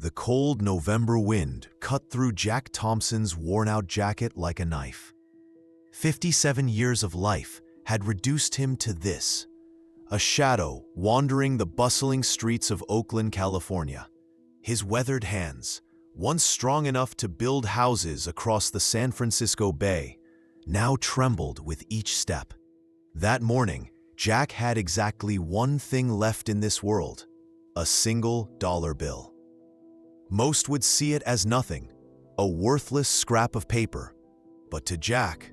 The cold November wind cut through Jack Thompson's worn-out jacket like a knife. 57 years of life had reduced him to this, a shadow wandering the bustling streets of Oakland, California. His weathered hands, once strong enough to build houses across the San Francisco Bay, now trembled with each step. That morning, Jack had exactly one thing left in this world: a single dollar bill. Most would see it as nothing, a worthless scrap of paper. But to Jack,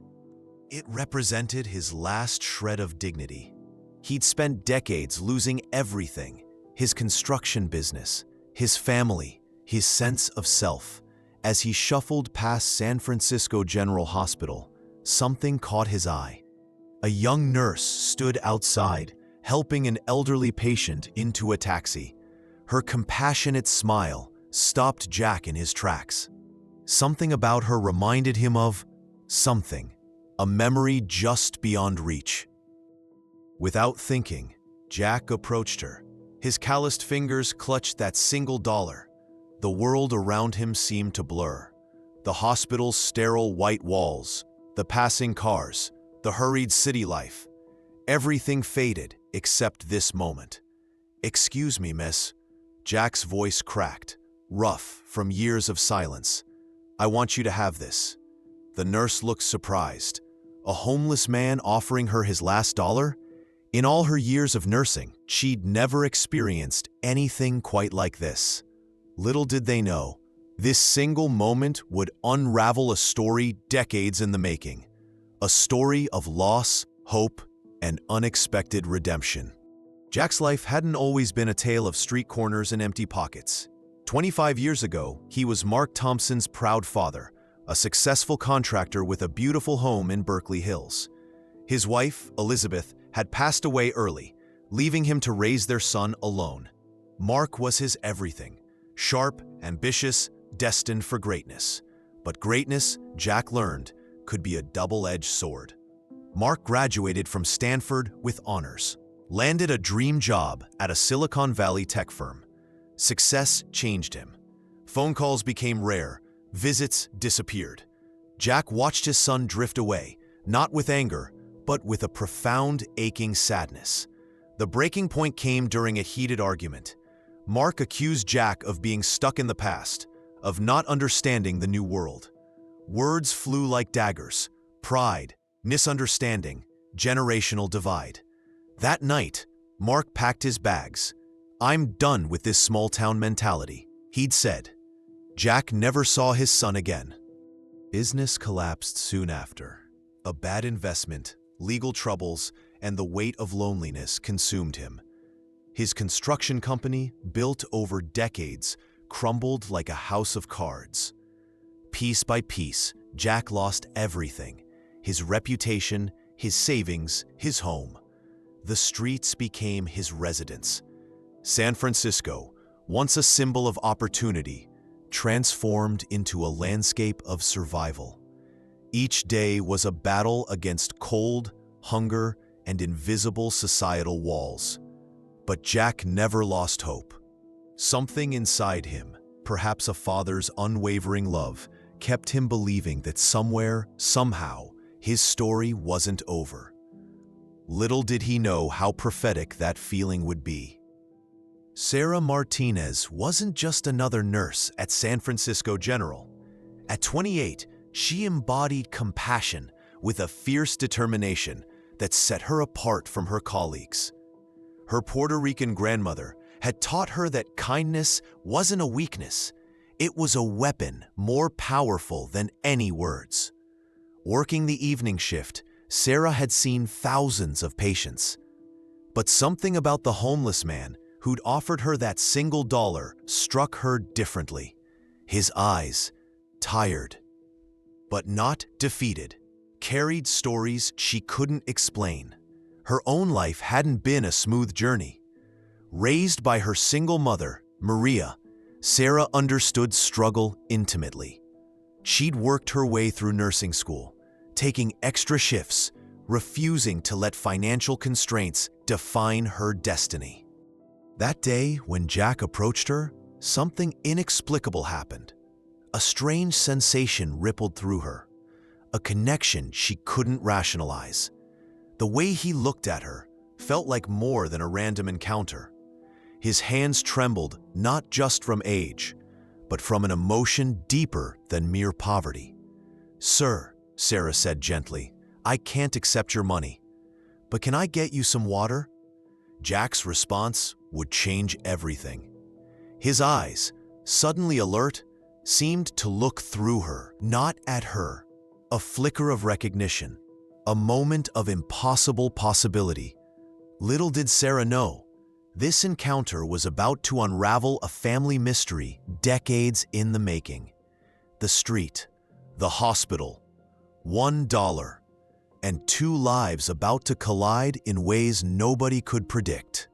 it represented his last shred of dignity. He'd spent decades losing everything: his construction business, his family, his sense of self. As he shuffled past San Francisco General Hospital, something caught his eye. A young nurse stood outside, helping an elderly patient into a taxi. Her compassionate smile stopped Jack in his tracks. Something about her reminded him of something, a memory just beyond reach. Without thinking, Jack approached her. His calloused fingers clutched that single dollar. The world around him seemed to blur. The hospital's sterile white walls, the passing cars, the hurried city life. Everything faded except this moment. "Excuse me, miss." Jack's voice cracked, rough from years of silence. "I want you to have this." The nurse looked surprised. A homeless man offering her his last dollar? In all her years of nursing, she'd never experienced anything quite like this. Little did they know, this single moment would unravel a story decades in the making. A story of loss, hope, and unexpected redemption. Jack's life hadn't always been a tale of street corners and empty pockets. 25 years ago, he was Mark Thompson's proud father, a successful contractor with a beautiful home in Berkeley Hills. His wife, Elizabeth, had passed away early, leaving him to raise their son alone. Mark was his everything: sharp, ambitious, destined for greatness. But greatness, Jack learned, could be a double-edged sword. Mark graduated from Stanford with honors, landed a dream job at a Silicon Valley tech firm. Success changed him. Phone calls became rare, visits disappeared. Jack watched his son drift away, not with anger, but with a profound, aching sadness. The breaking point came during a heated argument. Mark accused Jack of being stuck in the past, of not understanding the new world. Words flew like daggers: pride, misunderstanding, generational divide. That night, Mark packed his bags. "I'm done with this small-town mentality," he'd said. Jack never saw his son again. Business collapsed soon after. A bad investment, legal troubles, and the weight of loneliness consumed him. His construction company, built over decades, crumbled like a house of cards. Piece by piece, Jack lost everything: his reputation, his savings, his home. The streets became his residence. San Francisco, once a symbol of opportunity, transformed into a landscape of survival. Each day was a battle against cold, hunger, and invisible societal walls. But Jack never lost hope. Something inside him, perhaps a father's unwavering love, kept him believing that somewhere, somehow, his story wasn't over. Little did he know how prophetic that feeling would be. Sarah Martinez wasn't just another nurse at San Francisco General. At 28, she embodied compassion with a fierce determination that set her apart from her colleagues. Her Puerto Rican grandmother had taught her that kindness wasn't a weakness. It was a weapon more powerful than any words. Working the evening shift, Sarah had seen thousands of patients. But something about the homeless man who'd offered her that single dollar struck her differently. His eyes, tired, but not defeated, carried stories she couldn't explain. Her own life hadn't been a smooth journey. Raised by her single mother, Maria, Sarah understood struggle intimately. She'd worked her way through nursing school, taking extra shifts, refusing to let financial constraints define her destiny. That day, when Jack approached her, something inexplicable happened. A strange sensation rippled through her, a connection she couldn't rationalize. The way he looked at her felt like more than a random encounter. His hands trembled not just from age, but from an emotion deeper than mere poverty. "Sir," Sarah said gently, "I can't accept your money, but can I get you some water?" Jack's response would change everything. His eyes, suddenly alert, seemed to look through her, not at her. A flicker of recognition, a moment of impossible possibility. Little did Sarah know, this encounter was about to unravel a family mystery decades in the making. The street, the hospital, $1, and two lives about to collide in ways nobody could predict.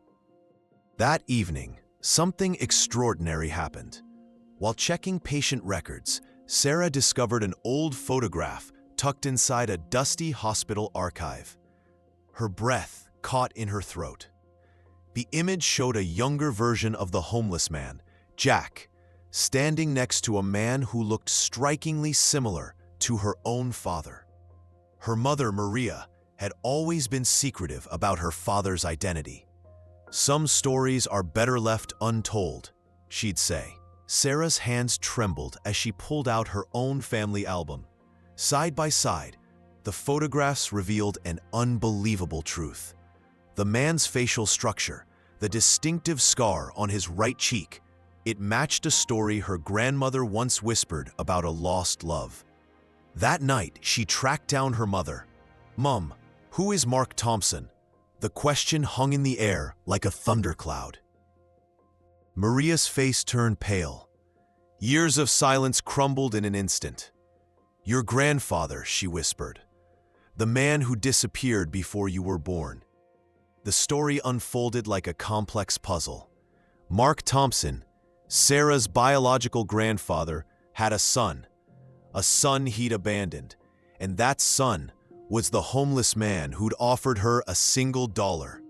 That evening, something extraordinary happened. While checking patient records, Sarah discovered an old photograph tucked inside a dusty hospital archive. Her breath caught in her throat. The image showed a younger version of the homeless man, Jack, standing next to a man who looked strikingly similar to her own father. Her mother, Maria, had always been secretive about her father's identity. "Some stories are better left untold," she'd say. Sarah's hands trembled as she pulled out her own family album. Side by side, the photographs revealed an unbelievable truth. The man's facial structure, the distinctive scar on his right cheek, it matched a story her grandmother once whispered about a lost love. That night, she tracked down her mother. "Mom, who is Mark Thompson?" The question hung in the air like a thundercloud. Maria's face turned pale. Years of silence crumbled in an instant. "Your grandfather," she whispered. "The man who disappeared before you were born." The story unfolded like a complex puzzle. Mark Thompson, Sarah's biological grandfather, had a son he'd abandoned, and that son was the homeless man who'd offered her a single dollar.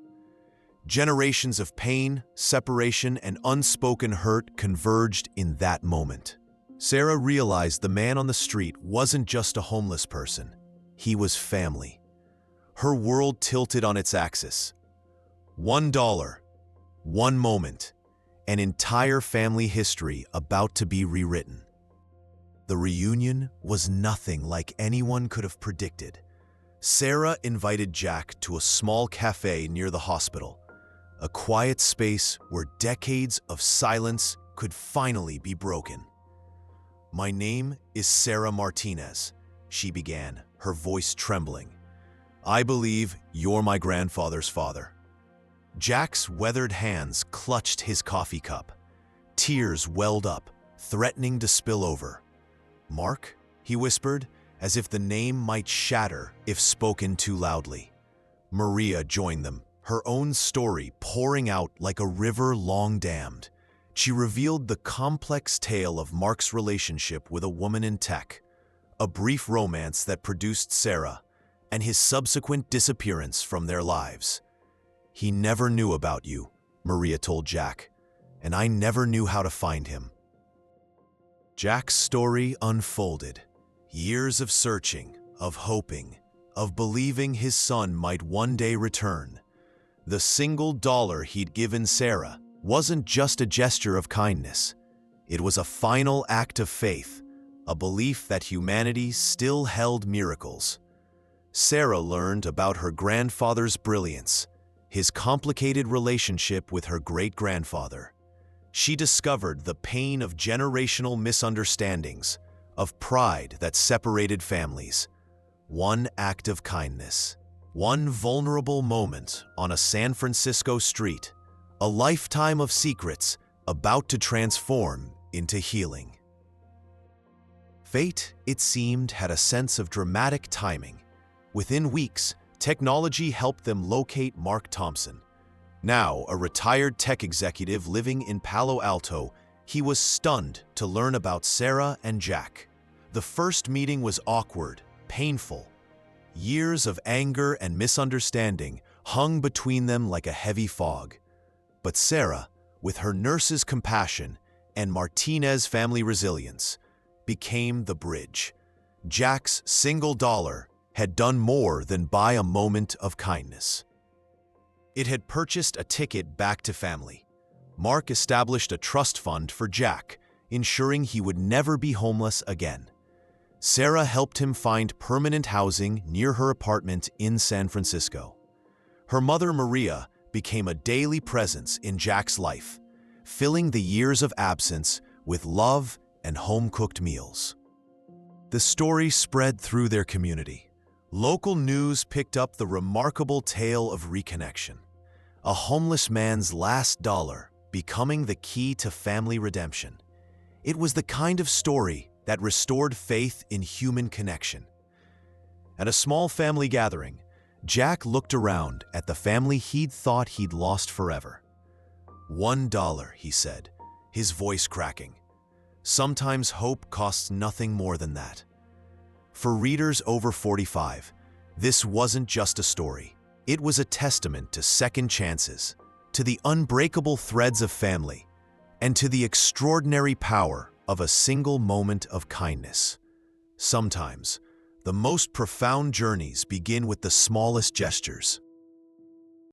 Generations of pain, separation, and unspoken hurt converged in that moment. Sarah realized the man on the street wasn't just a homeless person. He was family. Her world tilted on its axis. $1, one moment, an entire family history about to be rewritten. The reunion was nothing like anyone could have predicted. Sarah invited Jack to a small cafe near the hospital, a quiet space where decades of silence could finally be broken. "My name is Sarah Martinez," she began, her voice trembling. "I believe you're my grandfather's father." Jack's weathered hands clutched his coffee cup. Tears welled up, threatening to spill over. "Mark?" he whispered, as if the name might shatter if spoken too loudly. Maria joined them, her own story pouring out like a river long dammed. She revealed the complex tale of Mark's relationship with a woman in tech, a brief romance that produced Sarah, and his subsequent disappearance from their lives. "He never knew about you," Maria told Jack, "and I never knew how to find him." Jack's story unfolded. Years of searching, of hoping, of believing his son might one day return. The single dollar he'd given Sarah wasn't just a gesture of kindness. It was a final act of faith, a belief that humanity still held miracles. Sarah learned about her grandfather's brilliance, his complicated relationship with her great-grandfather. She discovered the pain of generational misunderstandings, of pride that separated families. One act of kindness, one vulnerable moment on a San Francisco street, a lifetime of secrets about to transform into healing. Fate, it seemed, had a sense of dramatic timing. Within weeks, technology helped them locate Mark Thompson. Now a retired tech executive living in Palo Alto, he was stunned to learn about Sarah and Jack. The first meeting was awkward, painful. Years of anger and misunderstanding hung between them like a heavy fog. But Sarah, with her nurse's compassion and Martinez family resilience became the bridge. Jack's single dollar had done more than buy a moment of kindness. It had purchased a ticket back to family. Mark established a trust fund for Jack, ensuring he would never be homeless again. Sarah helped him find permanent housing near her apartment in San Francisco. Her mother, Maria, became a daily presence in Jack's life, filling the years of absence with love and home-cooked meals. The story spread through their community. Local news picked up the remarkable tale of reconnection, a homeless man's last dollar becoming the key to family redemption. It was the kind of story that restored faith in human connection. At a small family gathering, Jack looked around at the family he'd thought he'd lost forever. $1, he said, his voice cracking. Sometimes hope costs nothing more than that. For readers over 45, this wasn't just a story. It was a testament to second chances, to the unbreakable threads of family, and to the extraordinary power of a single moment of kindness. Sometimes, the most profound journeys begin with the smallest gestures.